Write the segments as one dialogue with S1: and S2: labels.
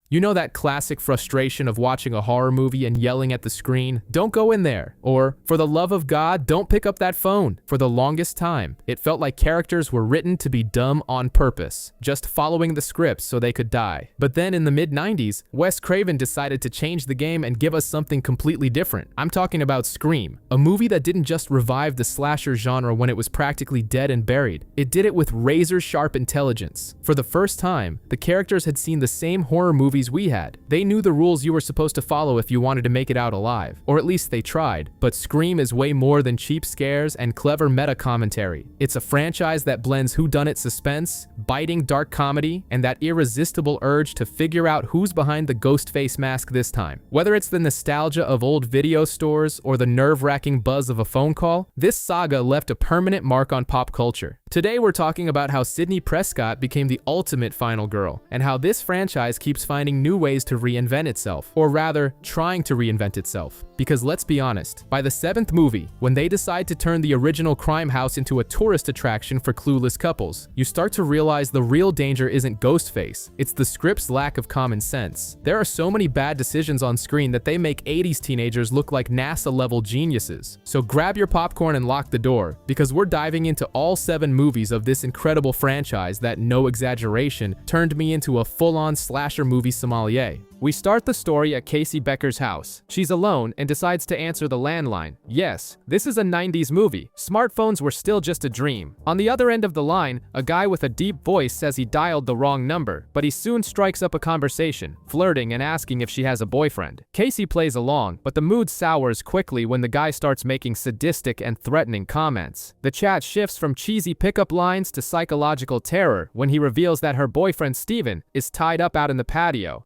S1: You know that classic frustration of watching a horror movie and yelling at the screen, "Don't go in there," or "For the love of God, don't pick up that phone." For the longest time, it felt like characters were written to be dumb on purpose, just following the script so they could die. But then in the mid-90s, Wes Craven decided to change the game and give us something completely different. I'm talking about Scream, a movie that didn't just revive the slasher genre when it was practically dead and buried. It did it with razor-sharp intelligence. For the first time, the characters had seen the same horror movies we had. They knew the rules you were supposed to follow if you wanted to make it out alive, or at least they tried. But Scream is way more than cheap scares and clever meta commentary. It's a franchise that blends whodunit suspense, biting dark comedy, and that irresistible urge to figure out who's behind the ghost face mask this time. Whether it's the nostalgia of old video stores or the nerve-wracking buzz of a phone call, this saga left a permanent mark on pop culture. Today we're talking about how Sidney Prescott became the ultimate final girl, and how this franchise keeps finding new ways to reinvent itself, or rather, trying to reinvent itself. Because let's be honest, by the 7th movie, when they decide to turn the original crime house into a tourist attraction for clueless couples, you start to realize the real danger isn't Ghostface, it's the script's lack of common sense. There are so many bad decisions on screen that they make 80s teenagers look like NASA-level geniuses. So grab your popcorn and lock the door, because we're diving into all 7 movies of this incredible franchise that, no exaggeration, turned me into a full-on slasher movie sommelier. We start the story at Casey Becker's house. She's alone and decides to answer the landline. Yes, this is a 90s movie. Smartphones were still just a dream. On the other end of the line, a guy with a deep voice says he dialed the wrong number, but he soon strikes up a conversation, flirting and asking if she has a boyfriend. Casey plays along, but the mood sours quickly when the guy starts making sadistic and threatening comments. The chat shifts from cheesy pickup lines to psychological terror when he reveals that her boyfriend Steven is tied up out in the patio.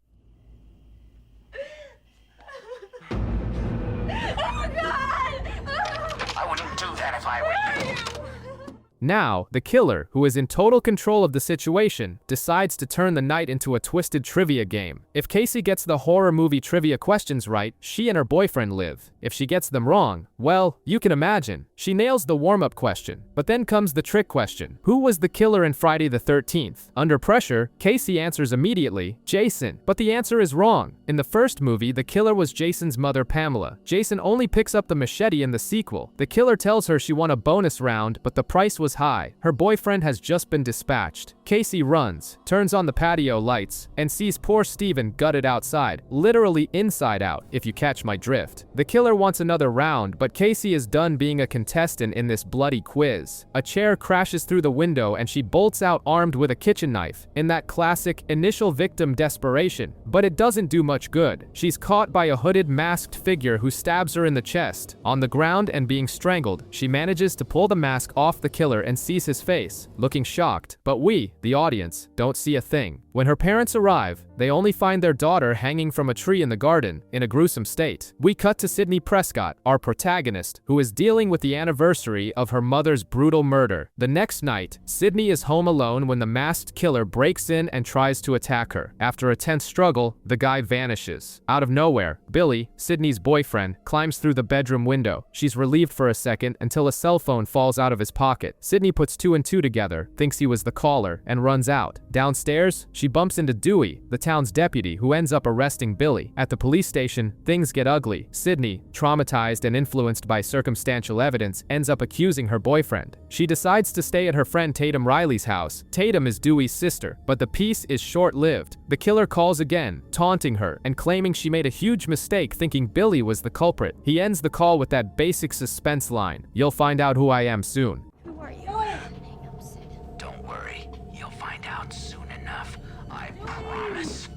S1: Now, the killer, who is in total control of the situation, decides to turn the night into a twisted trivia game. If Casey gets the horror movie trivia questions right, she and her boyfriend live. If she gets them wrong, well, you can imagine. She nails the warm-up question, but then comes the trick question. Who was the killer in Friday the 13th? Under pressure, Casey answers immediately, Jason, but the answer is wrong. In the first movie, the killer was Jason's mother, Pamela. Jason only picks up the machete in the sequel. The killer tells her she won a bonus round, but the price was high. Her boyfriend has just been dispatched. Casey runs, turns on the patio lights, and sees poor Steven gutted outside, literally inside out, if you catch my drift. The killer wants another round, but Casey is done being a contestant in this bloody quiz. A chair crashes through the window and she bolts out armed with a kitchen knife, in that classic initial victim desperation, but it doesn't do much good. She's caught by a hooded, masked figure who stabs her in the chest. On the ground and being strangled, she manages to pull the mask off the killer and sees his face, looking shocked, but we, the audience, don't see a thing. When her parents arrive, they only find their daughter hanging from a tree in the garden, in a gruesome state. We cut to Sidney Prescott, our protagonist, who is dealing with the anniversary of her mother's brutal murder. The next night, Sidney is home alone when the masked killer breaks in and tries to attack her. After a tense struggle, the guy vanishes. Out of nowhere, Billy, Sidney's boyfriend, climbs through the bedroom window. She's relieved for a second until a cell phone falls out of his pocket. Sidney puts 2 and 2 together, thinks he was the caller, and runs out. Downstairs, she bumps into Dewey, the town's deputy, who ends up arresting Billy. At the police station, things get ugly. Sidney, traumatized and influenced by circumstantial evidence, ends up accusing her boyfriend. She decides to stay at her friend Tatum Riley's house. Tatum is Dewey's sister, but the peace is short-lived. The killer calls again, taunting her and claiming she made a huge mistake thinking Billy was the culprit. He ends the call with that basic suspense line, "You'll find out who I am soon."
S2: Who are you?
S3: Don't worry, you'll find out soon enough. I promise.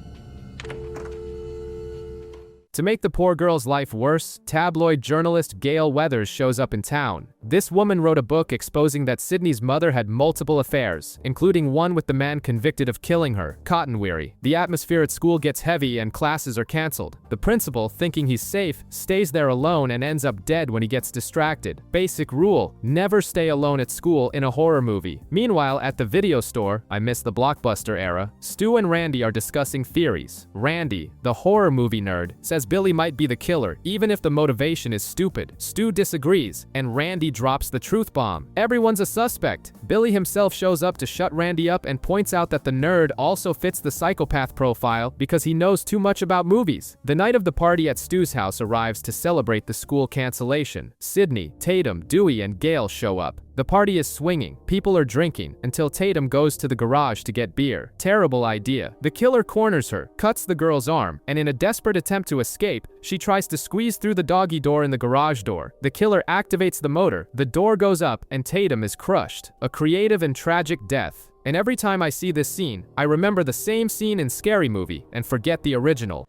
S1: To make the poor girl's life worse, tabloid journalist Gail Weathers shows up in town. This woman wrote a book exposing that Sidney's mother had multiple affairs, including one with the man convicted of killing her, Cotton Weary. The atmosphere at school gets heavy and classes are canceled. The principal, thinking he's safe, stays there alone and ends up dead when he gets distracted. Basic rule: never stay alone at school in a horror movie. Meanwhile, at the video store, I miss the Blockbuster era, Stu and Randy are discussing theories. Randy, the horror movie nerd, says because Billy might be the killer, even if the motivation is stupid. Stu disagrees, and Randy drops the truth bomb. Everyone's a suspect. Billy himself shows up to shut Randy up and points out that the nerd also fits the psychopath profile because he knows too much about movies. The night of the party at Stu's house arrives to celebrate the school cancellation. Sydney, Tatum, Dewey, and Gale show up. The party is swinging, people are drinking, until Tatum goes to the garage to get beer. Terrible idea. The killer corners her, cuts the girl's arm, and in a desperate attempt to escape, she tries to squeeze through the doggy door in the garage door. The killer activates the motor, the door goes up, and Tatum is crushed. A creative and tragic death. And every time I see this scene, I remember the same scene in Scary Movie and forget the original.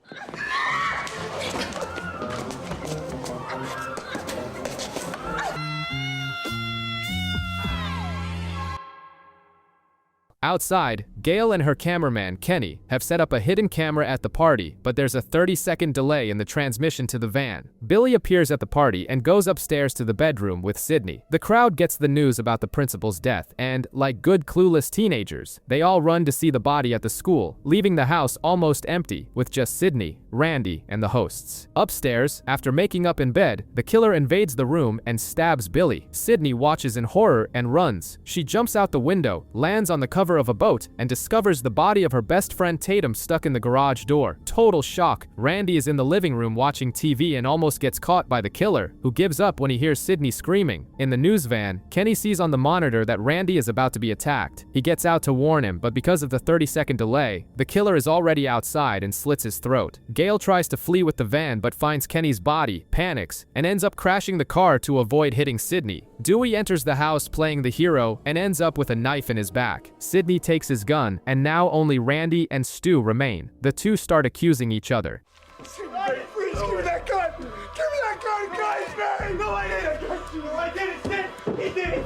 S1: Outside, Gale and her cameraman, Kenny, have set up a hidden camera at the party, but there's a 30-second delay in the transmission to the van. Billy appears at the party and goes upstairs to the bedroom with Sydney. The crowd gets the news about the principal's death, and, like good clueless teenagers, they all run to see the body at the school, leaving the house almost empty, with just Sydney, Randy, and the hosts. Upstairs, after making up in bed, the killer invades the room and stabs Billy. Sydney watches in horror and runs. She jumps out the window, lands on the cover of a boat, and discovers the body of her best friend Tatum stuck in the garage door. Total shock. Randy is in the living room watching TV and almost gets caught by the killer, who gives up when he hears Sydney screaming. In the news van, Kenny sees on the monitor that Randy is about to be attacked. He gets out to warn him, but because of the 30-second delay, the killer is already outside and slits his throat. Gale tries to flee with the van but finds Kenny's body, panics, and ends up crashing the car to avoid hitting Sydney. Dewey enters the house playing the hero and ends up with a knife in his back. Sydney takes his gun, and now only Randy and Stu remain. The two start accusing each other.
S2: Hey, please give me that gun! Give me that gun, guys! No, I didn't! I did it, Sid! He did it!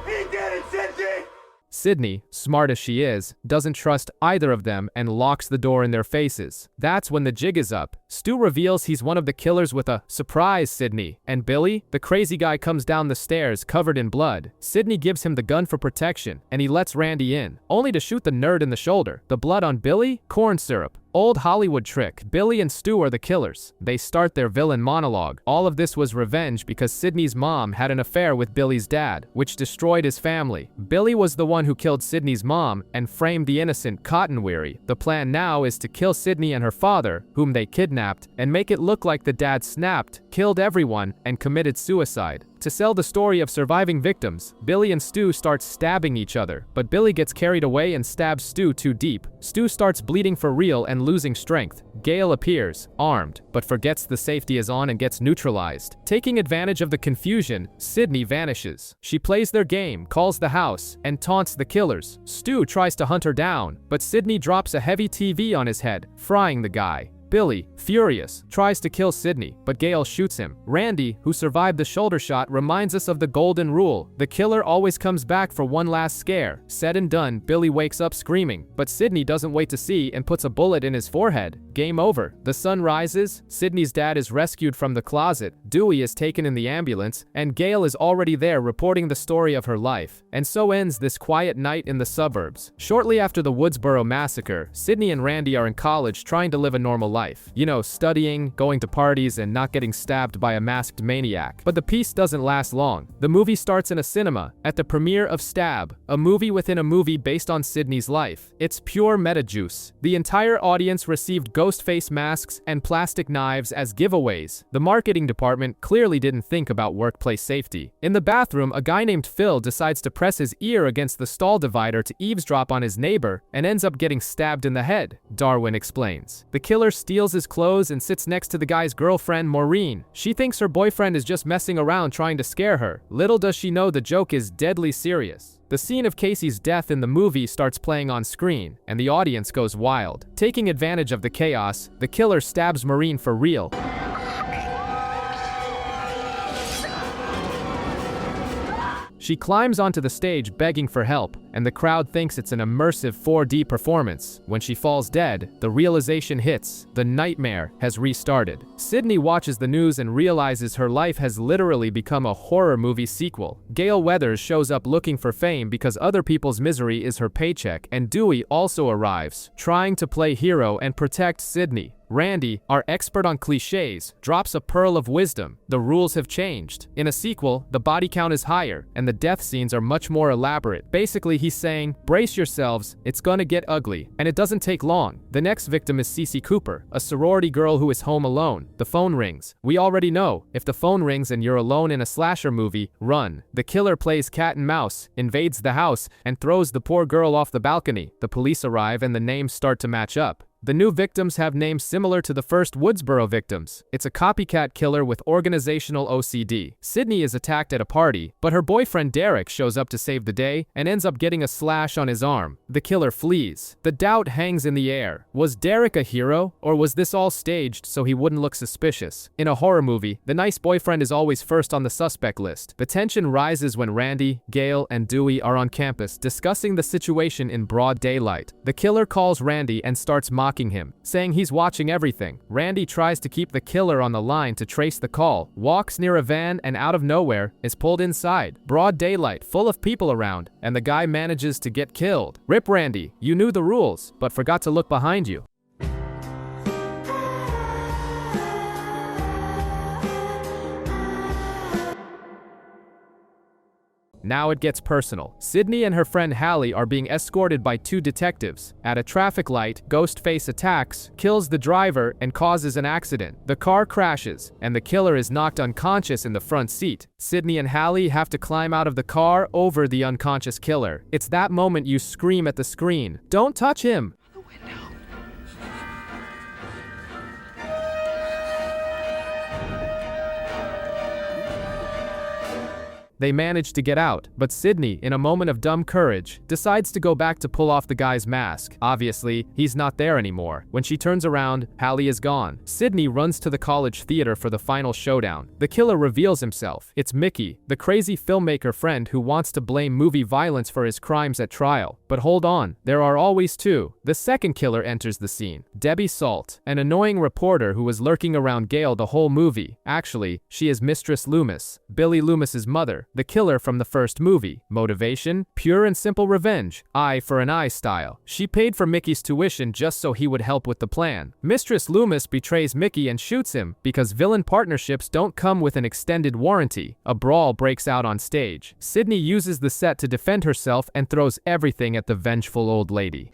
S2: He did it, Sid!
S1: Sydney, smart as she is, doesn't trust either of them and locks the door in their faces. That's when the jig is up. Stu reveals he's one of the killers with a "surprise, Sydney." And Billy, the crazy guy, comes down the stairs covered in blood. Sydney gives him the gun for protection, and he lets Randy in, only to shoot the nerd in the shoulder. The blood on Billy? Corn syrup. Old Hollywood trick. Billy and Stu are the killers. They start their villain monologue. All of this was revenge because Sydney's mom had an affair with Billy's dad, which destroyed his family. Billy was the one who killed Sydney's mom and framed the innocent Cotton Weary. The plan now is to kill Sydney and her father, whom they kidnapped, and make it look like the dad snapped, killed everyone, and committed suicide. To sell the story of surviving victims, Billy and Stu start stabbing each other, but Billy gets carried away and stabs Stu too deep. Stu starts bleeding for real and losing strength. Gale appears, armed, but forgets the safety is on and gets neutralized. Taking advantage of the confusion, Sydney vanishes. She plays their game, calls the house, and taunts the killers. Stu tries to hunt her down, but Sydney drops a heavy TV on his head, frying the guy. Billy, furious, tries to kill Sydney, but Gale shoots him. Randy, who survived the shoulder shot, reminds us of the golden rule. The killer always comes back for one last scare. Said and done, Billy wakes up screaming, but Sydney doesn't wait to see and puts a bullet in his forehead. Game over. The sun rises, Sydney's dad is rescued from the closet, Dewey is taken in the ambulance, and Gale is already there reporting the story of her life. And so ends this quiet night in the suburbs. Shortly after the Woodsboro massacre, Sydney and Randy are in college trying to live a normal life. You know, studying, going to parties, and not getting stabbed by a masked maniac. But the peace doesn't last long. The movie starts in a cinema, at the premiere of Stab, a movie within a movie based on Sydney's life. It's pure meta juice. The entire audience received ghost face masks and plastic knives as giveaways. The marketing department clearly didn't think about workplace safety. In the bathroom, a guy named Phil decides to press his ear against the stall divider to eavesdrop on his neighbor and ends up getting stabbed in the head, Darwin explains. The killer steals his clothes and sits next to the guy's girlfriend, Maureen. She thinks her boyfriend is just messing around trying to scare her. Little does she know the joke is deadly serious. The scene of Casey's death in the movie starts playing on screen, and the audience goes wild. Taking advantage of the chaos, the killer stabs Maureen for real. She climbs onto the stage begging for help, and the crowd thinks it's an immersive 4D performance. When she falls dead, the realization hits: the nightmare has restarted. Sydney watches the news and realizes her life has literally become a horror movie sequel. Gale Weathers shows up looking for fame because other people's misery is her paycheck, and Dewey also arrives, trying to play hero and protect Sydney. Randy, our expert on cliches, drops a pearl of wisdom: the rules have changed. In a sequel, the body count is higher, and the death scenes are much more elaborate. Basically, he's saying, brace yourselves, it's gonna get ugly. And it doesn't take long. The next victim is Cece Cooper, a sorority girl who is home alone. The phone rings. We already know, if the phone rings and you're alone in a slasher movie, run. The killer plays cat and mouse, invades the house, and throws the poor girl off the balcony. The police arrive and the names start to match up. The new victims have names similar to the first Woodsboro victims. It's a copycat killer with organizational OCD. Sydney is attacked at a party, but her boyfriend Derek shows up to save the day and ends up getting a slash on his arm. The killer flees. The doubt hangs in the air. Was Derek a hero, or was this all staged so he wouldn't look suspicious? In a horror movie, the nice boyfriend is always first on the suspect list. The tension rises when Randy, Gale, and Dewey are on campus discussing the situation in broad daylight. The killer calls Randy and starts mocking him, saying he's watching everything. Randy tries to keep the killer on the line to trace the call, walks near a van, and out of nowhere is pulled inside. Broad daylight, full of people around, and the guy manages to get killed. Rip Randy, you knew the rules, but forgot to look behind you. Now it gets personal. Sydney and her friend Hallie are being escorted by two detectives. At a traffic light, Ghostface attacks, kills the driver, and causes an accident. The car crashes, and the killer is knocked unconscious in the front seat. Sydney and Hallie have to climb out of the car over the unconscious killer. It's that moment you scream at the screen, "Don't touch him!"
S3: The window.
S1: They manage to get out, but Sydney, in a moment of dumb courage, decides to go back to pull off the guy's mask. Obviously, he's not there anymore. When she turns around, Hallie is gone. Sydney runs to the college theater for the final showdown. The killer reveals himself. It's Mickey, the crazy filmmaker friend who wants to blame movie violence for his crimes at trial. But hold on, there are always two. The second killer enters the scene. Debbie Salt, an annoying reporter who was lurking around Gale the whole movie. Actually, she is Mistress Loomis, Billy Loomis's mother, the killer from the first movie. Motivation? Pure and simple revenge. Eye for an eye style. She paid for Mickey's tuition just so he would help with the plan. Mistress Loomis betrays Mickey and shoots him because villain partnerships don't come with an extended warranty. A brawl breaks out on stage. Sydney uses the set to defend herself and throws everything at the vengeful old lady.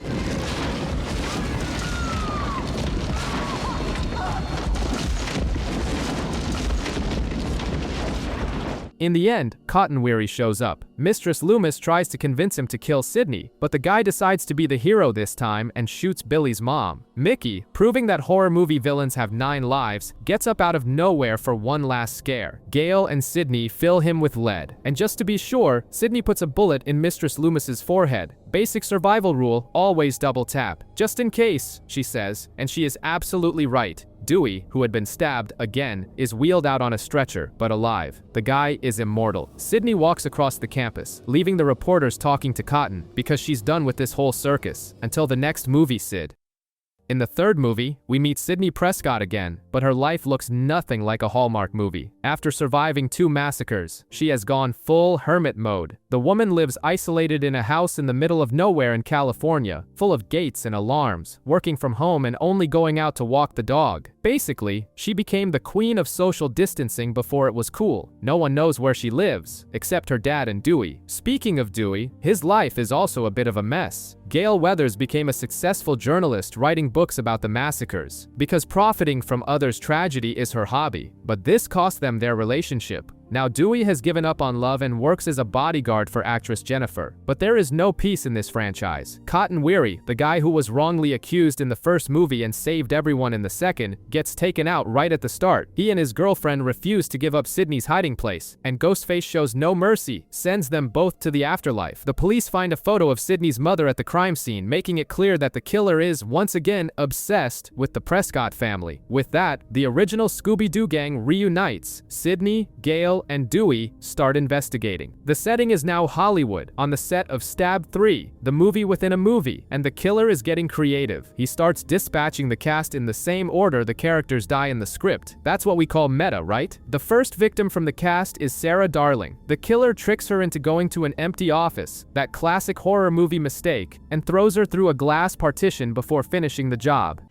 S1: In the end, Cotton Weary shows up. Mistress Loomis tries to convince him to kill Sydney, but the guy decides to be the hero this time and shoots Billy's mom. Mickey, proving that horror movie villains have 9 lives, gets up out of nowhere for one last scare. Gale and Sydney fill him with lead. And just to be sure, Sydney puts a bullet in Mistress Loomis's forehead. Basic survival rule, always double tap. Just in case, she says, and she is absolutely right. Dewey, who had been stabbed again, is wheeled out on a stretcher, but alive. The guy is immortal. Sydney walks across the campus, leaving the reporters talking to Cotton, because she's done with this whole circus. Until the next movie, Sid. In the third movie, we meet Sidney Prescott again, but her life looks nothing like a Hallmark movie. After surviving 2 massacres, she has gone full hermit mode. The woman lives isolated in a house in the middle of nowhere in California, full of gates and alarms, working from home and only going out to walk the dog. Basically, she became the queen of social distancing before it was cool. No one knows where she lives, except her dad and Dewey. Speaking of Dewey, his life is also a bit of a mess. Gale Weathers became a successful journalist writing books about the massacres, because profiting from others' tragedy is her hobby. But this cost them their relationship. Now Dewey has given up on love and works as a bodyguard for actress Jennifer. But there is no peace in this franchise. Cotton Weary, the guy who was wrongly accused in the first movie and saved everyone in the second, gets taken out right at the start. He and his girlfriend refuse to give up Sydney's hiding place, and Ghostface shows no mercy, sends them both to the afterlife. The police find a photo of Sydney's mother at the crime scene, making it clear that the killer is, once again, obsessed with the Prescott family. With that, the original Scooby-Doo gang reunites. Sydney, Gale, Gale and Dewey start investigating. The setting is now Hollywood, on the set of Stab 3, the movie within a movie, and the killer is getting creative. He starts dispatching the cast in the same order the characters die in the script. That's what we call meta, right? The first victim from the cast is Sarah Darling. The killer tricks her into going to an empty office, that classic horror movie mistake, and throws her through a glass partition before finishing the job.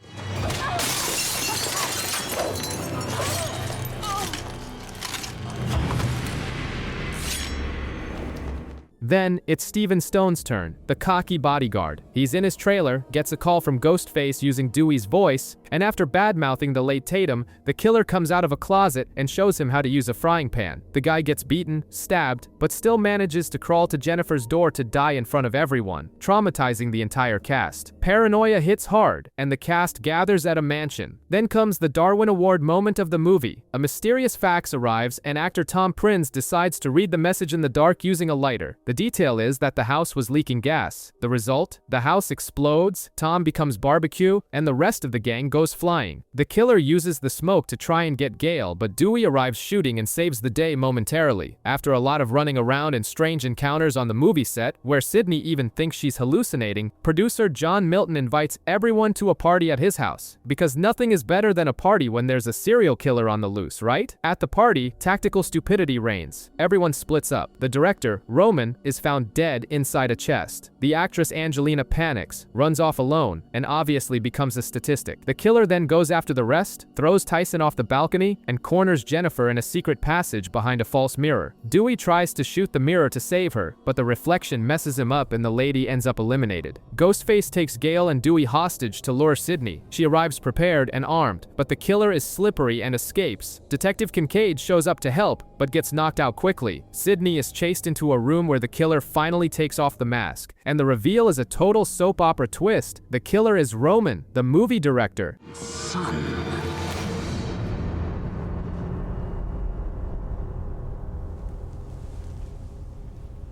S1: Then, it's Steven Stone's turn, the cocky bodyguard. He's in his trailer, gets a call from Ghostface using Dewey's voice, and after badmouthing the late Tatum, the killer comes out of a closet and shows him how to use a frying pan. The guy gets beaten, stabbed, but still manages to crawl to Jennifer's door to die in front of everyone, traumatizing the entire cast. Paranoia hits hard, and the cast gathers at a mansion. Then comes the Darwin Award moment of the movie. A mysterious fax arrives, and actor Tom Prinz decides to read the message in the dark using a lighter. The detail is that the house was leaking gas. The result? The house explodes, Tom becomes barbecue, and the rest of the gang goes flying. The killer uses the smoke to try and get Gale, but Dewey arrives shooting and saves the day momentarily. After a lot of running around and strange encounters on the movie set, where Sidney even thinks she's hallucinating, producer John Milton invites everyone to a party at his house. Because nothing is better than a party when there's a serial killer on the loose, right? At the party, tactical stupidity reigns. Everyone splits up. The director, Roman, is found dead inside a chest. The actress Angelina panics, runs off alone, and obviously becomes a statistic. The killer then goes after the rest, throws Tyson off the balcony, and corners Jennifer in a secret passage behind a false mirror. Dewey tries to shoot the mirror to save her, but the reflection messes him up and the lady ends up eliminated. Ghostface takes Gale and Dewey hostage to lure Sidney. She arrives prepared and armed, but the killer is slippery and escapes. Detective Kincaid shows up to help, but gets knocked out quickly. Sidney is chased into a room where the killer finally takes off the mask, and the reveal is a total soap opera twist. The killer is Roman, the movie director.
S3: Son.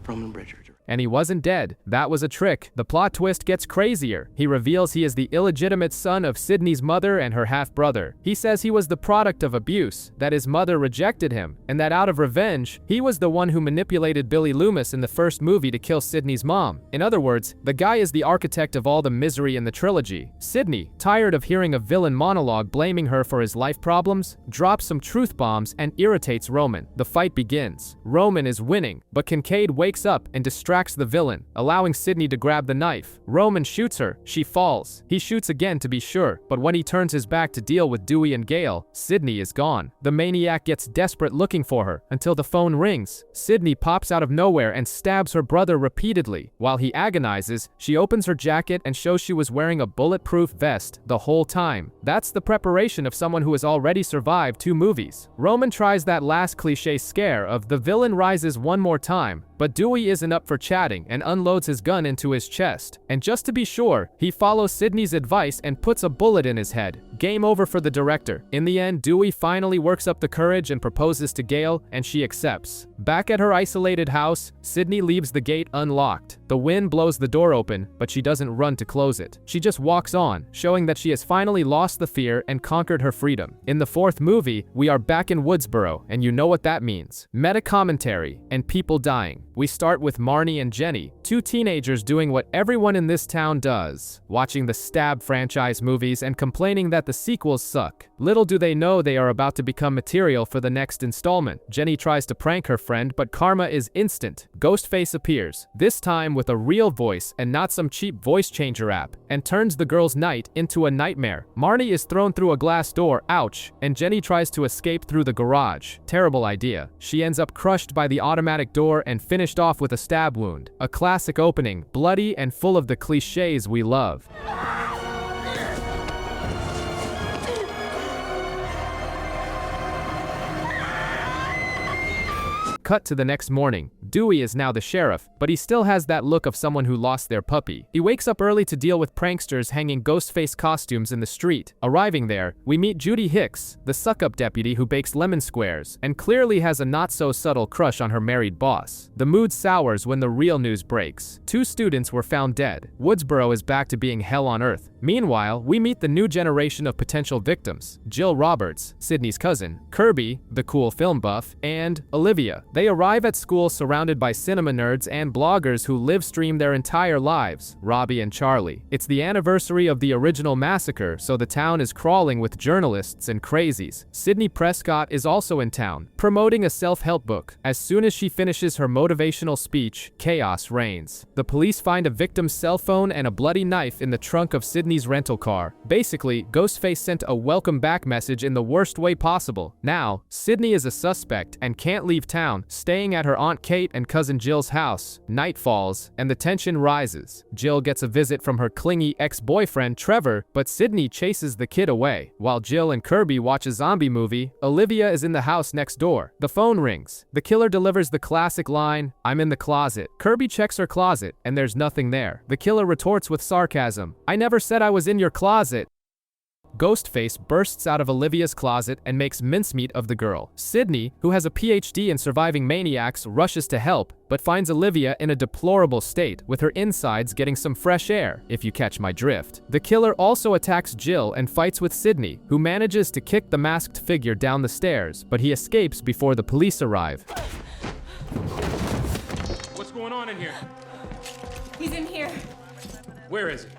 S4: Roman Bridger.
S1: And he wasn't dead. That was a trick. The plot twist gets crazier. He reveals he is the illegitimate son of Sidney's mother and her half-brother. He says he was the product of abuse, that his mother rejected him, and that out of revenge, he was the one who manipulated Billy Loomis in the first movie to kill Sidney's mom. In other words, the guy is the architect of all the misery in the trilogy. Sidney, tired of hearing a villain monologue blaming her for his life problems, drops some truth bombs and irritates Roman. The fight begins. Roman is winning, but Kincaid wakes up and distracts the villain, allowing Sidney to grab the knife. Roman shoots her. She falls. He shoots again to be sure, but when he turns his back to deal with Dewey and Gale, Sidney is gone. The maniac gets desperate looking for her until the phone rings. Sidney pops out of nowhere and stabs her brother repeatedly. While he agonizes, she opens her jacket and shows she was wearing a bulletproof vest the whole time. That's the preparation of someone who has already survived 2 movies. Roman tries that last cliche scare of the villain rises one more time, but Dewey isn't up for chatting and unloads his gun into his chest. And just to be sure, he follows Sidney's advice and puts a bullet in his head. Game over for the director. In the end, Dewey finally works up the courage and proposes to Gale, and she accepts. Back at her isolated house, Sidney leaves the gate unlocked. The wind blows the door open, but she doesn't run to close it. She just walks on, showing that she has finally lost the fear and conquered her freedom. In the 4th movie, we are back in Woodsboro, and you know what that means. Meta commentary and people dying. We start with Marnie and Jenny, 2 teenagers doing what everyone in this town does, watching the Stab franchise movies and complaining that the sequels suck. Little do they know they are about to become material for the next installment. Jenny tries to prank her friend, but karma is instant. Ghostface appears, this time with a real voice and not some cheap voice changer app, and turns the girl's night into a nightmare. Marnie is thrown through a glass door, ouch, and Jenny tries to escape through the garage. Terrible idea. She ends up crushed by the automatic door and finished off with a stab wound. A classic opening, bloody and full of the cliches we love. Cut to the next morning. Dewey is now the sheriff, but he still has that look of someone who lost their puppy. He wakes up early to deal with pranksters hanging Ghostface costumes in the street. Arriving there, we meet Judy Hicks, the suck-up deputy who bakes lemon squares, and clearly has a not-so-subtle crush on her married boss. The mood sours when the real news breaks. 2 students were found dead. Woodsboro is back to being hell on earth. Meanwhile, we meet the new generation of potential victims: Jill Roberts, Sydney's cousin, Kirby, the cool film buff, and Olivia. They arrive at school surrounded by cinema nerds and bloggers who live stream their entire lives, Robbie and Charlie. It's the anniversary of the original massacre, so the town is crawling with journalists and crazies. Sydney Prescott is also in town, promoting a self-help book. As soon as she finishes her motivational speech, chaos reigns. The police find a victim's cell phone and a bloody knife in the trunk of Sydney's rental car. Basically, Ghostface sent a welcome back message in the worst way possible. Now, Sydney is a suspect and can't leave town, staying at her Aunt Kate and cousin Jill's house. Night falls, and the tension rises. Jill gets a visit from her clingy ex-boyfriend Trevor, but Sydney chases the kid away. While Jill and Kirby watch a zombie movie, Olivia is in the house next door. The phone rings. The killer delivers the classic line, "I'm in the closet." Kirby checks her closet, and there's nothing there. The killer retorts with sarcasm, "I never said I was in your closet." Ghostface bursts out of Olivia's closet and makes mincemeat of the girl. Sydney, who has a PhD in surviving maniacs, rushes to help, but finds Olivia in a deplorable state, with her insides getting some fresh air, if you catch my drift. The killer also attacks Jill and fights with Sydney, who manages to kick the masked figure down the stairs, but he escapes before the police arrive.
S5: What's going on in here?
S6: He's in here.
S5: Where is he?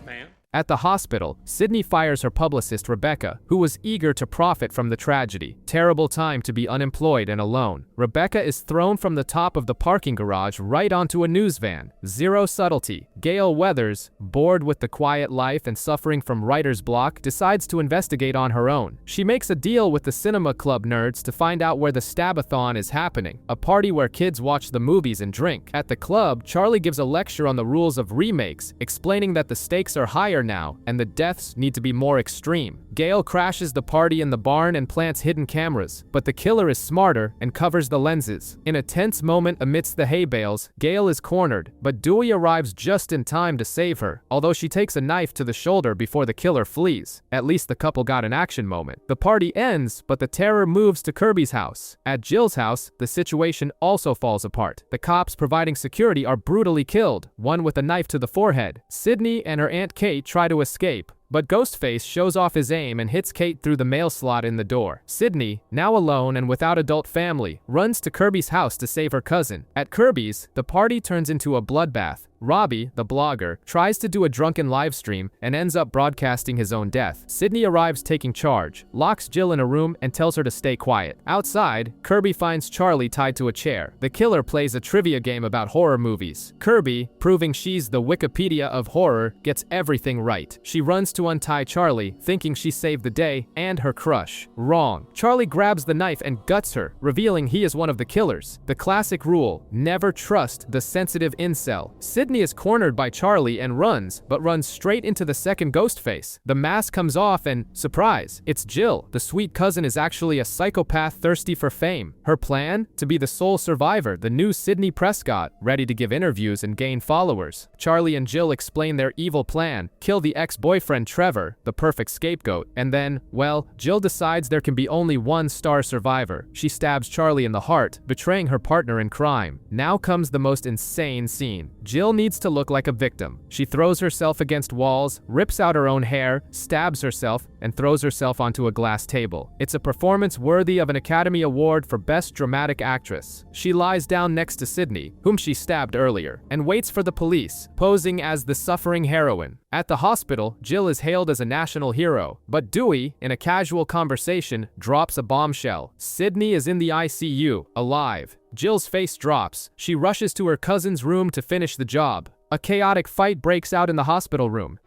S5: Ma'am?
S1: At the hospital, Sydney fires her publicist Rebecca, who was eager to profit from the tragedy. Terrible time to be unemployed and alone. Rebecca is thrown from the top of the parking garage right onto a news van. Zero subtlety. Gail Weathers, bored with the quiet life and suffering from writer's block, decides to investigate on her own. She makes a deal with the cinema club nerds to find out where the Stabathon is happening, a party where kids watch the movies and drink. At the club, Charlie gives a lecture on the rules of remakes, explaining that the stakes are higher now, and the deaths need to be more extreme. Gail crashes the party in the barn and plants hidden cameras, but the killer is smarter and covers the lenses. In a tense moment amidst the hay bales, Gail is cornered, but Dewey arrives just in time to save her, although she takes a knife to the shoulder before the killer flees. At least the couple got an action moment. The party ends, but the terror moves to Kirby's house. At Jill's house, the situation also falls apart. The cops providing security are brutally killed, one with a knife to the forehead. Sydney and her Aunt Kate try to escape, but Ghostface shows off his aim and hits Kate through the mail slot in the door. Sydney, now alone and without adult family, runs to Kirby's house to save her cousin. At Kirby's, the party turns into a bloodbath. Robbie, the blogger, tries to do a drunken livestream and ends up broadcasting his own death. Sydney arrives taking charge, locks Jill in a room and tells her to stay quiet. Outside, Kirby finds Charlie tied to a chair. The killer plays a trivia game about horror movies. Kirby, proving she's the Wikipedia of horror, gets everything right. She runs to untie Charlie, thinking she saved the day and her crush. Wrong. Charlie grabs the knife and guts her, revealing he is one of the killers. The classic rule, never trust the sensitive incel. Sydney is cornered by Charlie and runs, but runs straight into the second Ghostface. The mask comes off and, surprise, it's Jill. The sweet cousin is actually a psychopath thirsty for fame. Her plan? To be the sole survivor, the new Sydney Prescott, ready to give interviews and gain followers. Charlie and Jill explain their evil plan, kill the ex-boyfriend Trevor, the perfect scapegoat, and then, well, Jill decides there can be only one star survivor. She stabs Charlie in the heart, betraying her partner in crime. Now comes the most insane scene. Jill needs to look like a victim. She throws herself against walls, rips out her own hair, stabs herself, and throws herself onto a glass table. It's a performance worthy of an Academy Award for Best Dramatic Actress. She lies down next to Sydney, whom she stabbed earlier, and waits for the police, posing as the suffering heroine. At the hospital, Jill is hailed as a national hero, but Dewey, in a casual conversation, drops a bombshell. Sydney is in the ICU, alive. Jill's face drops. She rushes to her cousin's room to finish the job. A chaotic fight breaks out in the hospital room.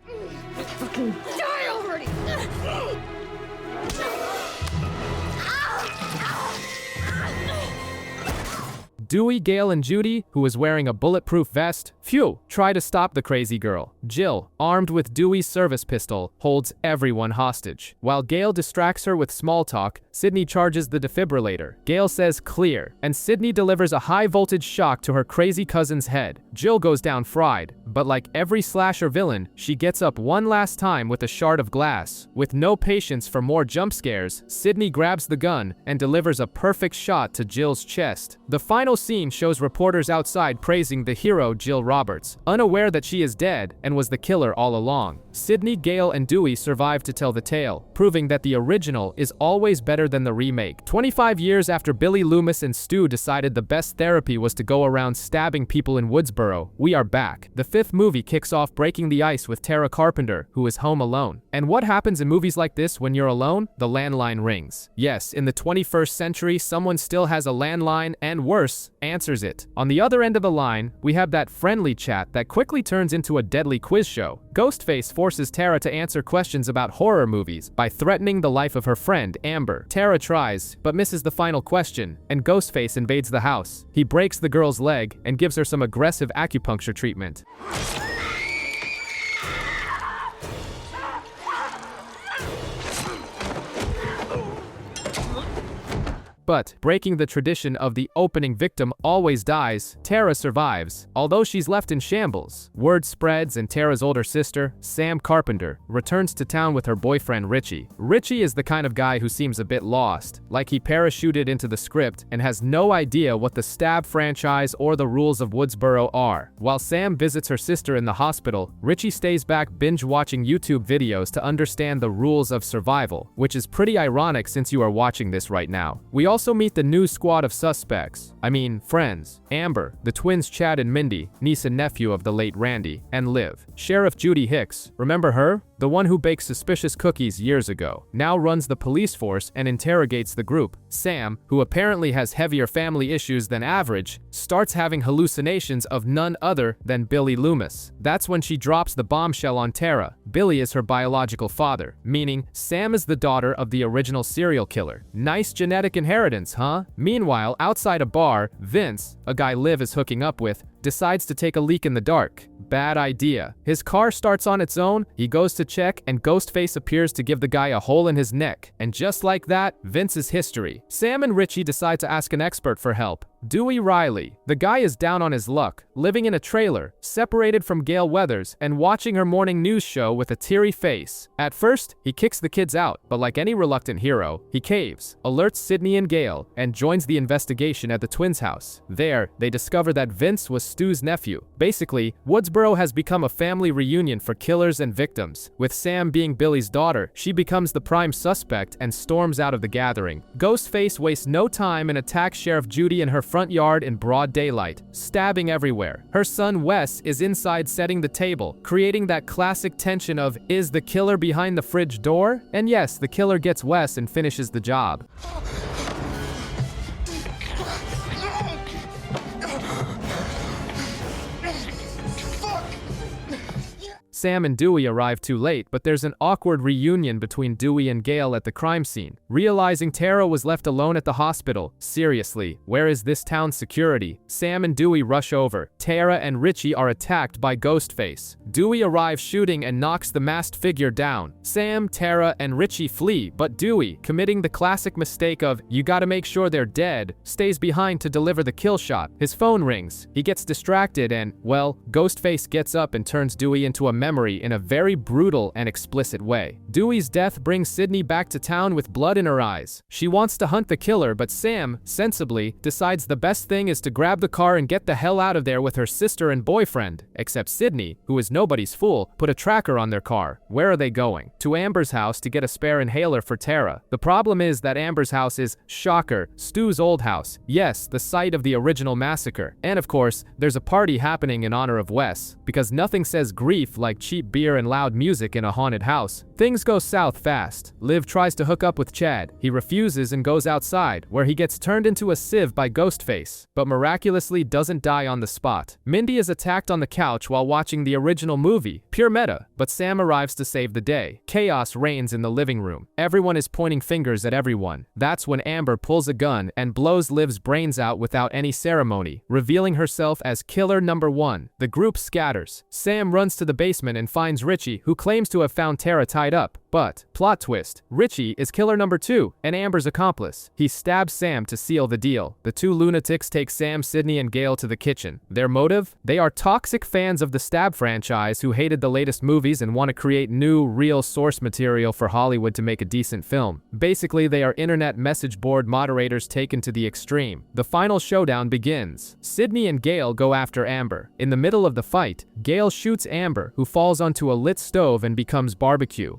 S6: Fucking die already!
S1: Dewey, Gail, and Judy, who is wearing a bulletproof vest, try to stop the crazy girl. Jill, armed with Dewey's service pistol, holds everyone hostage. While Gail distracts her with small talk, Sydney charges the defibrillator. Gail says clear, and Sydney delivers a high-voltage shock to her crazy cousin's head. Jill goes down fried, but like every slasher villain, she gets up one last time with a shard of glass. With no patience for more jump scares, Sydney grabs the gun and delivers a perfect shot to Jill's chest. The final scene shows reporters outside praising the hero Jill Roberts, unaware that she is dead and was the killer all along. Sydney, Gale, and Dewey survive to tell the tale, proving that the original is always better than the remake. 25 years after Billy Loomis and Stu decided the best therapy was to go around stabbing people in Woodsboro, we are back. The fifth movie kicks off breaking the ice with Tara Carpenter, who is home alone. And what happens in movies like this when you're alone? The landline rings. Yes, in the 21st century, someone still has a landline and worse, answers it. On the other end of the line, we have that friendly chat that quickly turns into a deadly quiz show. Ghostface forces Tara to answer questions about horror movies by threatening the life of her friend, Amber. Tara tries, but misses the final question, and Ghostface invades the house. He breaks the girl's leg and gives her some aggressive acupuncture treatment. But, breaking the tradition of the opening victim always dies, Tara survives, although she's left in shambles. Word spreads and Tara's older sister, Sam Carpenter, returns to town with her boyfriend Richie. Richie is the kind of guy who seems a bit lost, like he parachuted into the script and has no idea what the Stab franchise or the rules of Woodsboro are. While Sam visits her sister in the hospital, Richie stays back binge-watching YouTube videos to understand the rules of survival, which is pretty ironic since you are watching this right now. We also meet the new squad of suspects. Friends. Amber, the twins Chad and Mindy, niece and nephew of the late Randy, and Liv. Sheriff Judy Hicks, remember her? The one who baked suspicious cookies years ago, now runs the police force and interrogates the group. Sam, who apparently has heavier family issues than average, starts having hallucinations of none other than Billy Loomis. That's when she drops the bombshell on Tara. Billy is her biological father, meaning Sam is the daughter of the original serial killer. Nice genetic inheritance, huh? Meanwhile, outside a bar, Vince, a guy Liv is hooking up with, decides to take a leak in the dark. Bad idea. His car starts on its own, he goes to check, and Ghostface appears to give the guy a hole in his neck. And just like that, Vince's history. Sam and Richie decide to ask an expert for help. Dewey Riley. The guy is down on his luck, living in a trailer, separated from Gale Weathers, and watching her morning news show with a teary face. At first, he kicks the kids out, but like any reluctant hero, he caves, alerts Sydney and Gale, and joins the investigation at the twins' house. There, they discover that Vince was Stu's nephew. Basically, Woodsboro has become a family reunion for killers and victims. With Sam being Billy's daughter, she becomes the prime suspect and storms out of the gathering. Ghostface wastes no time and attacks Sheriff Judy in her front yard in broad daylight, stabbing everywhere. Her son Wes is inside setting the table, creating that classic tension of, is the killer behind the fridge door? And yes, the killer gets Wes and finishes the job. Sam and Dewey arrive too late, but there's an awkward reunion between Dewey and Gale at the crime scene. Realizing Tara was left alone at the hospital, seriously, where is this town's security? Sam and Dewey rush over. Tara and Richie are attacked by Ghostface. Dewey arrives shooting and knocks the masked figure down. Sam, Tara, and Richie flee, but Dewey, committing the classic mistake of, you gotta make sure they're dead, stays behind to deliver the kill shot. His phone rings. He gets distracted and, well, Ghostface gets up and turns Dewey into a memory in a very brutal and explicit way. Dewey's death brings Sydney back to town with blood in her eyes. She wants to hunt the killer, but Sam, sensibly, decides the best thing is to grab the car and get the hell out of there with her sister and boyfriend. Except Sydney, who is nobody's fool, put a tracker on their car. Where are they going? To Amber's house to get a spare inhaler for Tara. The problem is that Amber's house is, shocker, Stu's old house. Yes, the site of the original massacre. And of course, there's a party happening in honor of Wes, because nothing says grief like cheap beer and loud music in a haunted house. Things go south fast. Liv tries to hook up with Chad. He refuses and goes outside, where he gets turned into a sieve by Ghostface, but miraculously doesn't die on the spot. Mindy is attacked on the couch while watching the original movie, pure meta, but Sam arrives to save the day. Chaos reigns in the living room. Everyone is pointing fingers at everyone. That's when Amber pulls a gun and blows Liv's brains out without any ceremony, revealing herself as killer number 1. The group scatters. Sam runs to the basement and finds Richie, who claims to have found Tara tied up. But, plot twist, Richie is killer number 2 and Amber's accomplice. He stabs Sam to seal the deal. The two lunatics take Sam, Sydney, and Gale to the kitchen. Their motive? They are toxic fans of the Stab franchise who hated the latest movies and want to create new, real source material for Hollywood to make a decent film. Basically, they are internet message board moderators taken to the extreme. The final showdown begins. Sydney and Gale go after Amber. In the middle of the fight, Gale shoots Amber, who falls onto a lit stove and becomes barbecue.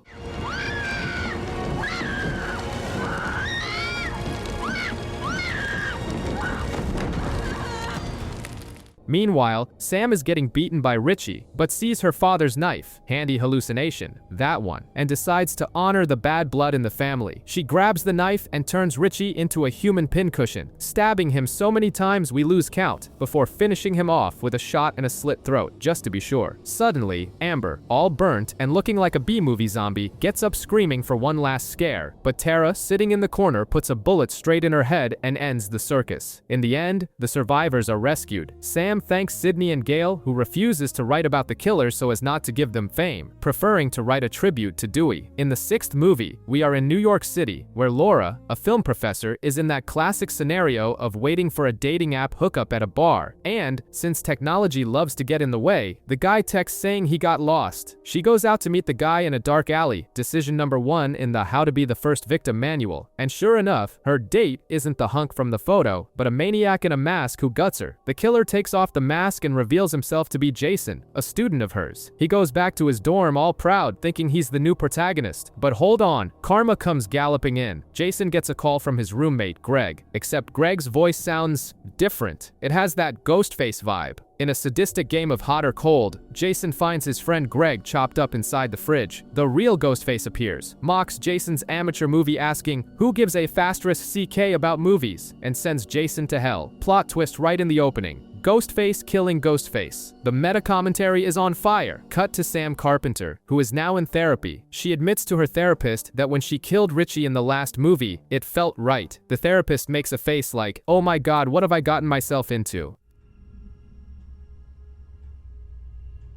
S1: Meanwhile, Sam is getting beaten by Richie, but sees her father's knife, handy hallucination, that one, and decides to honor the bad blood in the family. She grabs the knife and turns Richie into a human pincushion, stabbing him so many times we lose count, before finishing him off with a shot and a slit throat, just to be sure. Suddenly, Amber, all burnt and looking like a B-movie zombie, gets up screaming for one last scare, but Tara, sitting in the corner, puts a bullet straight in her head and ends the circus. In the end, the survivors are rescued. Sam thanks Sydney and Gale, who refuses to write about the killers so as not to give them fame, preferring to write a tribute to Dewey. In the 6th movie, we are in New York City, where Laura, a film professor, is in that classic scenario of waiting for a dating app hookup at a bar, and, since technology loves to get in the way, the guy texts saying he got lost. She goes out to meet the guy in a dark alley, decision number 1 in the How to Be the First Victim manual, and sure enough, her date isn't the hunk from the photo, but a maniac in a mask who guts her. The killer takes off the mask and reveals himself to be Jason, a student of hers. He goes back to his dorm all proud, thinking he's the new protagonist. But hold on, karma comes galloping in. Jason gets a call from his roommate, Greg, except Greg's voice sounds different. It has that Ghostface vibe. In a sadistic game of hot or cold, Jason finds his friend Greg chopped up inside the fridge. The real Ghostface appears, mocks Jason's amateur movie asking, "Who gives a asterisk CK about movies?" and sends Jason to hell. Plot twist right in the opening. Ghostface killing Ghostface. The meta commentary is on fire. Cut to Sam Carpenter, who is now in therapy. She admits to her therapist that when she killed Richie in the last movie, it felt right. The therapist makes a face like, "Oh my god, what have I gotten myself into?"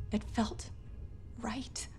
S6: It felt right.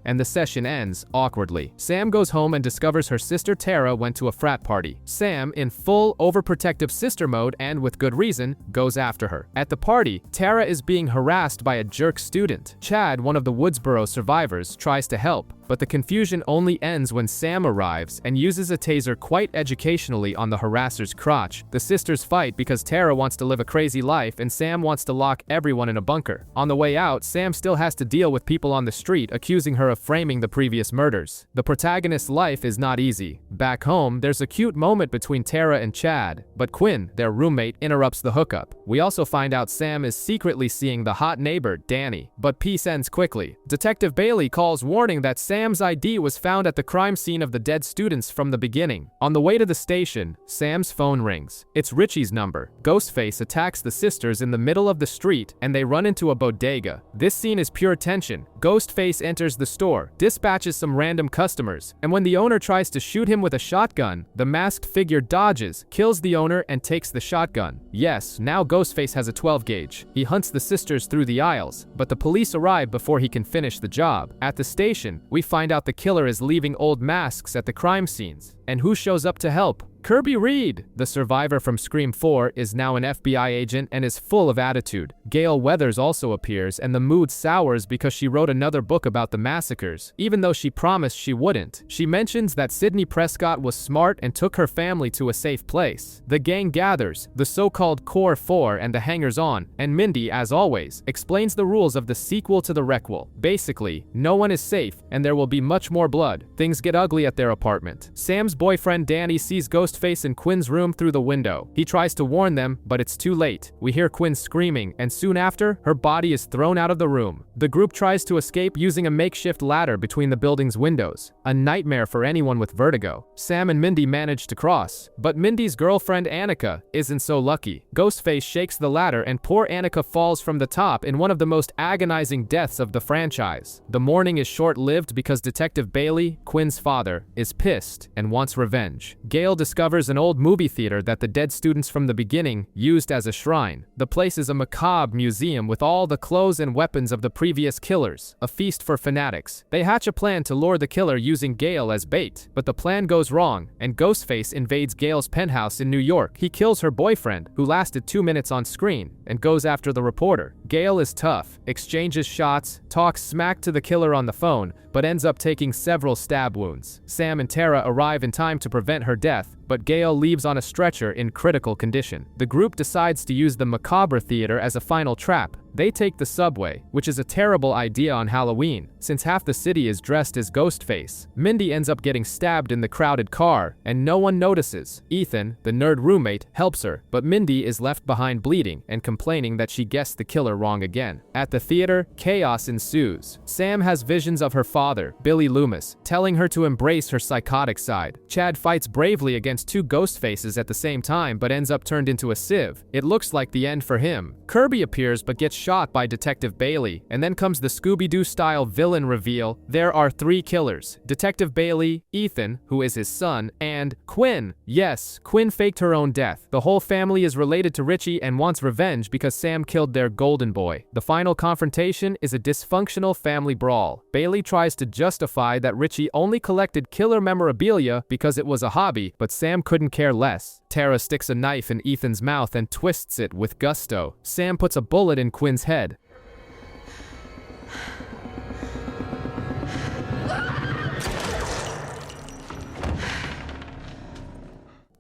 S1: And the session ends awkwardly. Sam goes home and discovers her sister Tara went to a frat party. Sam, in full overprotective sister mode and with good reason, goes after her. At the party, Tara is being harassed by a jerk student. Chad, one of the Woodsboro survivors, tries to help, but the confusion only ends when Sam arrives and uses a taser quite educationally on the harasser's crotch. The sisters fight because Tara wants to live a crazy life and Sam wants to lock everyone in a bunker. On the way out, Sam still has to deal with people on the street accusing her of framing the previous murders. The protagonist's life is not easy. Back home, there's a cute moment between Tara and Chad, but Quinn, their roommate, interrupts the hookup. We also find out Sam is secretly seeing the hot neighbor, Danny, but peace ends quickly. Detective Bailey calls warning that Sam's ID was found at the crime scene of the dead students from the beginning. On the way to the station, Sam's phone rings. It's Richie's number. Ghostface attacks the sisters in the middle of the street and they run into a bodega. This scene is pure tension. Ghostface enters the store, dispatches some random customers, and when the owner tries to shoot him with a shotgun, the masked figure dodges, kills the owner, and takes the shotgun. Yes, now Ghostface has a 12 gauge. He hunts the sisters through the aisles, but the police arrive before he can finish the job. At the station, we find out the killer is leaving old masks at the crime scenes. And who shows up to help? Kirby Reed, the survivor from Scream 4, is now an FBI agent and is full of attitude. Gale Weathers also appears, and the mood sours because she wrote another book about the massacres, even though she promised she wouldn't. She mentions that Sidney Prescott was smart and took her family to a safe place. The gang gathers, the so-called Core 4 and the hangers-on, and Mindy, as always, explains the rules of the sequel to the requel. Basically, no one is safe, and there will be much more blood. Things get ugly at their apartment. Sam's boyfriend Danny sees Ghostface in Quinn's room through the window. He tries to warn them, but it's too late. We hear Quinn screaming, and soon after, her body is thrown out of the room. The group tries to escape using a makeshift ladder between the building's windows. A nightmare for anyone with vertigo. Sam and Mindy manage to cross, but Mindy's girlfriend Annika isn't so lucky. Ghostface shakes the ladder and poor Annika falls from the top in one of the most agonizing deaths of the franchise. The morning is short-lived because Detective Bailey, Quinn's father, is pissed and wants revenge. Gale discovers discovers an old movie theater that the dead students from the beginning used as a shrine. The place is a macabre museum with all the clothes and weapons of the previous killers, a feast for fanatics. They hatch a plan to lure the killer using Gale as bait, but the plan goes wrong, and Ghostface invades Gale's penthouse in New York. He kills her boyfriend, who lasted 2 minutes on screen, and goes after the reporter. Gale is tough, exchanges shots, talks smack to the killer on the phone, but ends up taking several stab wounds. Sam and Tara arrive in time to prevent her death, but Gale leaves on a stretcher in critical condition. The group decides to use the macabre theater as a final trap. They take the subway, which is a terrible idea on Halloween, since half the city is dressed as Ghostface. Mindy ends up getting stabbed in the crowded car, and no one notices. Ethan, the nerd roommate, helps her, but Mindy is left behind bleeding and complaining that she guessed the killer wrong again. At the theater, chaos ensues. Sam has visions of her father, Billy Loomis, telling her to embrace her psychotic side. Chad fights bravely against 2 Ghostfaces at the same time, but ends up turned into a sieve. It looks like the end for him. Kirby appears but gets shot by Detective Bailey, and then comes the Scooby-Doo style villain reveal. There are 3 killers: Detective Bailey, Ethan, who is his son, and Quinn. Yes, Quinn faked her own death. The whole family is related to Richie and wants revenge because Sam killed their golden boy. The final confrontation is a dysfunctional family brawl. Bailey tries to justify that Richie only collected killer memorabilia because it was a hobby, but Sam couldn't care less. Tara sticks a knife in Ethan's mouth and twists it with gusto. Sam puts a bullet in Quinn's head.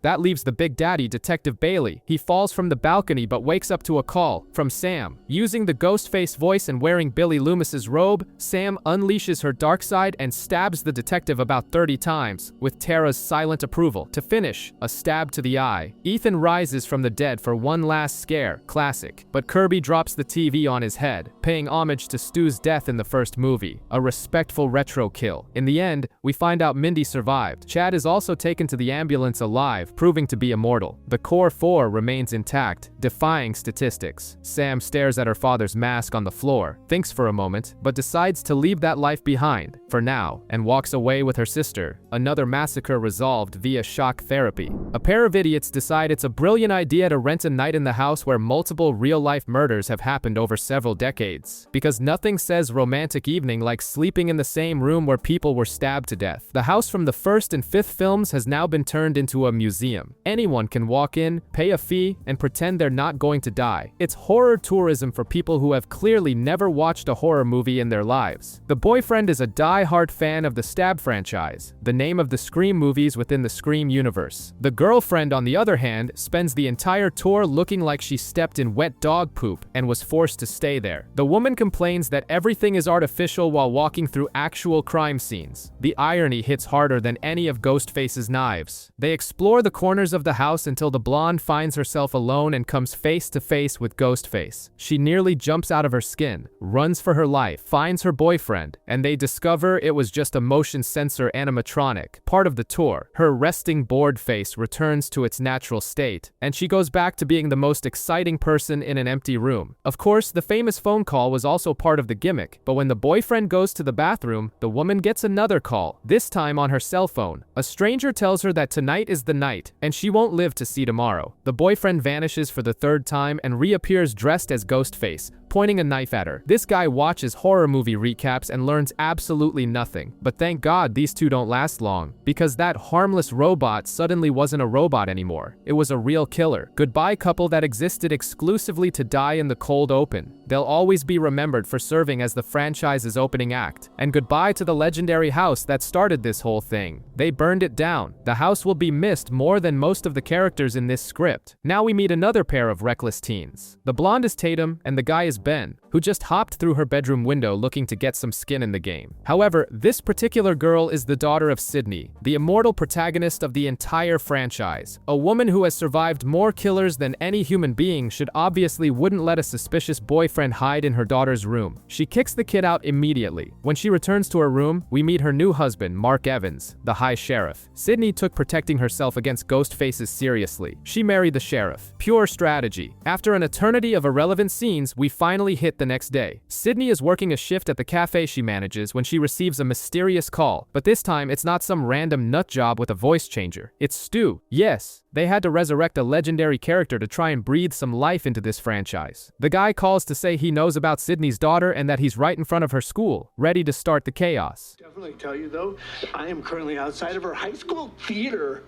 S1: That leaves the big daddy, Detective Bailey. He falls from the balcony but wakes up to a call from Sam. Using the Ghostface voice and wearing Billy Loomis's robe, Sam unleashes her dark side and stabs the detective about 30 times, with Tara's silent approval. To finish, a stab to the eye. Ethan rises from the dead for one last scare, classic. But Kirby drops the TV on his head, paying homage to Stu's death in the first movie. A respectful retro kill. In the end, we find out Mindy survived. Chad is also taken to the ambulance alive, proving to be immortal. The core 4 remains intact, defying statistics. Sam stares at her father's mask on the floor, thinks for a moment, but decides to leave that life behind, for now, and walks away with her sister. Another massacre resolved via shock therapy. A pair of idiots decide it's a brilliant idea to rent a night in the house where multiple real-life murders have happened over several decades. Because nothing says romantic evening like sleeping in the same room where people were stabbed to death. The house from the first and fifth films has now been turned into a museum. Anyone can walk in, pay a fee, and pretend they're not going to die. It's horror tourism for people who have clearly never watched a horror movie in their lives. The boyfriend is a die-hard fan of the Stab franchise, the name of the Scream movies within the Scream universe. The girlfriend, on the other hand, spends the entire tour looking like she stepped in wet dog poop and was forced to stay there. The woman complains that everything is artificial while walking through actual crime scenes. The irony hits harder than any of Ghostface's knives. They explore the corners of the house until the blonde finds herself alone and comes face to face with Ghostface. She nearly jumps out of her skin, runs for her life, finds her boyfriend, and they discover it was just a motion sensor animatronic, part of the tour. Her resting bored face returns to its natural state, and she goes back to being the most exciting person in an empty room. Of course, the famous phone call was also part of the gimmick, but when the boyfriend goes to the bathroom, the woman gets another call, this time on her cell phone. A stranger tells her that tonight is the night, and she won't live to see tomorrow. The boyfriend vanishes for the 3rd time and reappears dressed as Ghostface, pointing a knife at her. This guy watches horror movie recaps and learns absolutely nothing. But thank God these two don't last long, because that harmless robot suddenly wasn't a robot anymore. It was a real killer. Goodbye couple that existed exclusively to die in the cold open. They'll always be remembered for serving as the franchise's opening act. And goodbye to the legendary house that started this whole thing. They burned it down. The house will be missed more than most of the characters in this script. Now we meet another pair of reckless teens. The blonde is Tatum, and the guy is Ben, who just hopped through her bedroom window looking to get some skin in the game. However, this particular girl is the daughter of Sydney, the immortal protagonist of the entire franchise. A woman who has survived more killers than any human being should obviously wouldn't let a suspicious boyfriend hide in her daughter's room. She kicks the kid out immediately. When she returns to her room, we meet her new husband, Mark Evans, the High Sheriff. Sydney took protecting herself against Ghostfaces seriously. She married the sheriff. Pure strategy. After an eternity of irrelevant scenes, we finally finally hit the next day. Sydney is working a shift at the cafe she manages when she receives a mysterious call, but this time it's not some random nut job with a voice changer. It's Stu. Yes, they had to resurrect a legendary character to try and breathe some life into this franchise. The guy calls to say he knows about Sydney's daughter and that he's right in front of her school, ready to start the chaos.
S7: Definitely tell you though, I am currently outside of her high school theater.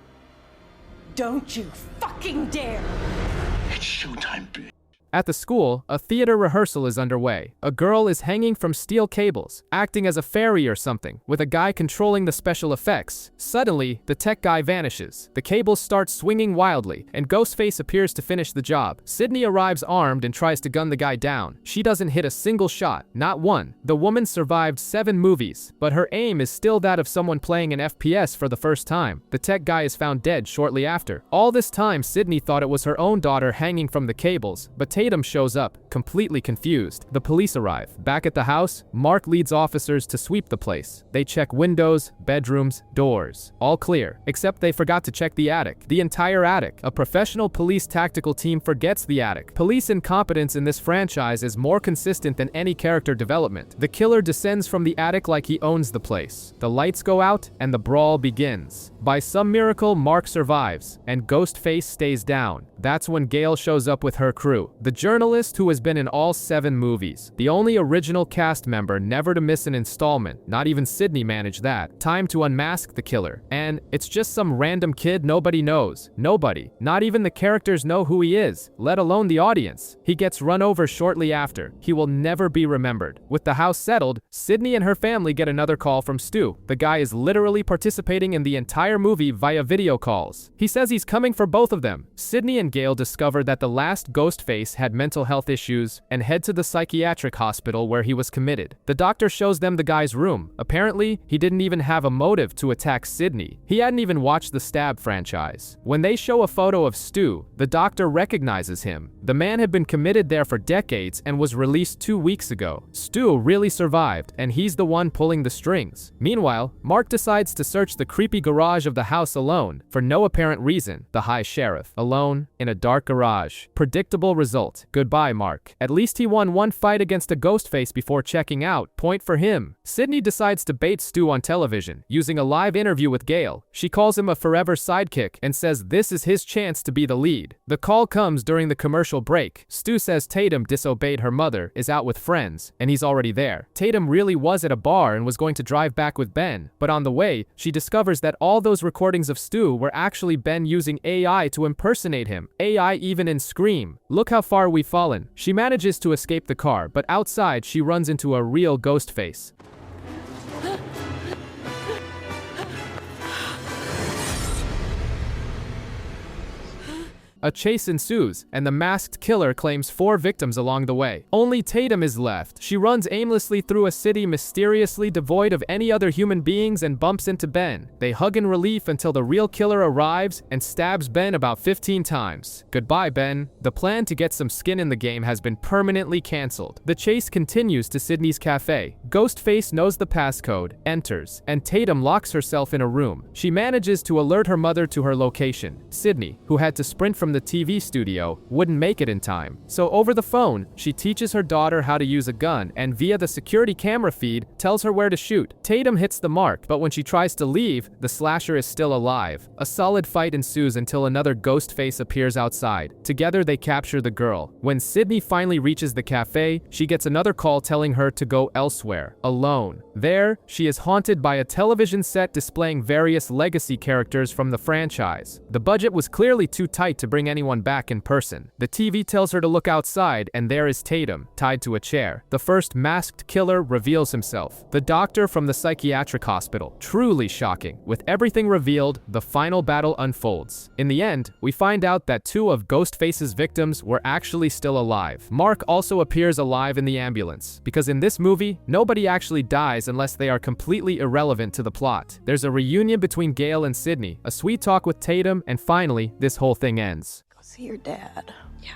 S8: Don't you fucking dare!
S7: It's showtime, bitch.
S1: At the school, a theater rehearsal is underway. A girl is hanging from steel cables, acting as a fairy or something, with a guy controlling the special effects. Suddenly, the tech guy vanishes. The cables start swinging wildly, and Ghostface appears to finish the job. Sydney arrives armed and tries to gun the guy down. She doesn't hit a single shot, not one. The woman survived 7 movies, but her aim is still that of someone playing an FPS for the first time. The tech guy is found dead shortly after. All this time, Sydney thought it was her own daughter hanging from the cables, but Tatum shows up, completely confused. The police arrive. Back at the house, Mark leads officers to sweep the place. They check windows, bedrooms, doors. All clear, except they forgot to check the attic. The entire attic. A professional police tactical team forgets the attic. Police incompetence in this franchise is more consistent than any character development. The killer descends from the attic like he owns the place. The lights go out, and the brawl begins. By some miracle, Mark survives, and Ghostface stays down. That's when Gail shows up with her crew. The journalist who has been in all 7 movies. The only original cast member never to miss an installment. Not even Sydney managed that. Time to unmask the killer. And it's just some random kid nobody knows. Nobody. Not even the characters know who he is, let alone the audience. He gets run over shortly after. He will never be remembered. With the house settled, Sydney and her family get another call from Stu. The guy is literally participating in the entire movie via video calls. He says he's coming for both of them. Sydney and Gail discover that the last Ghostface had mental health issues and head to the psychiatric hospital where he was committed. The doctor shows them the guy's room. Apparently, he didn't even have a motive to attack Sydney. He hadn't even watched the Stab franchise. When they show a photo of Stu, the doctor recognizes him. The man had been committed there for decades and was released 2 weeks ago. Stu really survived, and he's the one pulling the strings. Meanwhile, Mark decides to search the creepy garage of the house alone, for no apparent reason. The High Sheriff, alone, in a dark garage. Predictable result. Goodbye, Mark. At least he won one fight against a Ghostface before checking out. Point for him. Sydney decides to bait Stu on television, using a live interview with Gail. She calls him a forever sidekick and says this is his chance to be the lead. The call comes during the commercial break. Stu says Tatum disobeyed her mother, is out with friends, and he's already there. Tatum really was at a bar and was going to drive back with Ben, but on the way, she discovers that all those recordings of Stu were actually Ben using AI to impersonate him. AI even in Scream. Look how far we've fallen. She manages to escape the car, but outside she runs into a real Ghostface. A chase ensues, and the masked killer claims 4 victims along the way. Only Tatum is left. She runs aimlessly through a city mysteriously devoid of any other human beings and bumps into Ben. They hug in relief until the real killer arrives and stabs Ben about 15 times. Goodbye, Ben. The plan to get some skin in the game has been permanently cancelled. The chase continues to Sydney's cafe. Ghostface knows the passcode, enters, and Tatum locks herself in a room. She manages to alert her mother to her location. Sydney, who had to sprint from the TV studio, wouldn't make it in time. So over the phone, she teaches her daughter how to use a gun and via the security camera feed, tells her where to shoot. Tatum hits the mark, but when she tries to leave, the slasher is still alive. A solid fight ensues until another Ghostface appears outside. Together they capture the girl. When Sydney finally reaches the cafe, she gets another call telling her to go elsewhere, alone. There, she is haunted by a television set displaying various legacy characters from the franchise. The budget was clearly too tight to bring anyone back in person. The TV tells her to look outside, and there is Tatum, tied to a chair. The first masked killer reveals himself. The doctor from the psychiatric hospital. Truly shocking. With everything revealed, the final battle unfolds. In the end, we find out that 2 of Ghostface's victims were actually still alive. Mark also appears alive in the ambulance, because in this movie, nobody actually dies unless they are completely irrelevant to the plot. There's a reunion between Gail and Sydney, a sweet talk with Tatum, and finally, this whole thing ends.
S8: Go see your dad.
S6: Yeah.